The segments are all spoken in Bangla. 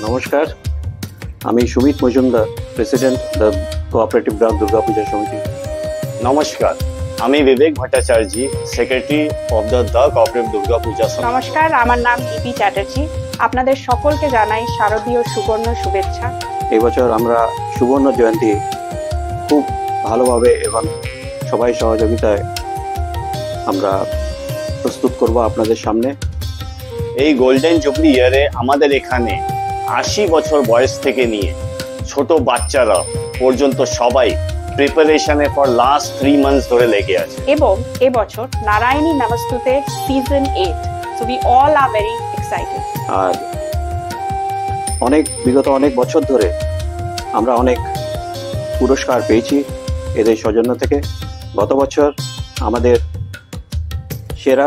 নমস্কার, আমি Sumit Majumdar, president the cooperative গ্রাম দুর্গা পূজা সমিতি। নমস্কার, আমি Bibek Bhattacharya, secretary of the cooperative Durga Puja সমিতি। নমস্কার, আমার নাম ইপি চ্যাটার্জি। আপনাদের সকলকে জানাই শারদীয় সুবর্ণ শুভেচ্ছা। এই বছর আমরা সুবর্ণ জয়ন্তী খুব ভালোভাবে এবং সবাই সহযোগিতায় আমরা প্রস্তুত করব আপনাদের সামনে। এই গোল্ডেন জুবলি ইয়ারে আমাদের এখানে 80 বছর বয়স থেকে নিয়ে ছোট বাচ্চারা পর্যন্ত সবাই প্রিপারেশনে ফর লাস্ট 3 মান্থস ধরে লেগে আছে। এবং এবছর Narayani Namastute season 8, so we all are very excited. আর বিগত অনেক বছর ধরে আমরা অনেক পুরস্কার পেয়েছি এদের সৌজন্য থেকে। গত বছর আমাদের সেরা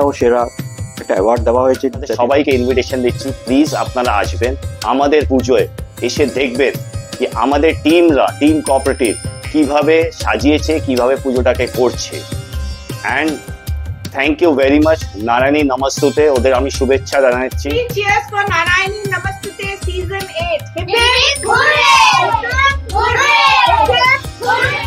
একটা অ্যাওয়ার্ড দেওয়া হয়েছে। সবাইকে ইনভিটেশন দিচ্ছি, প্লিজ আপনারা আসবেন আমাদের পুজোয়, এসে দেখবেন যে আমাদের টিম কোঅপারেটিভ কিভাবে সাজিয়েছে, কিভাবে পুজোটাকে করছে। And thank you very much নারায়ণী নমস্তুতে, ওদের আমি শুভেচ্ছা জানাচ্ছি। Cheers for Narayani Namastute Season 8. Hip hip hooray! Hooray! Hooray!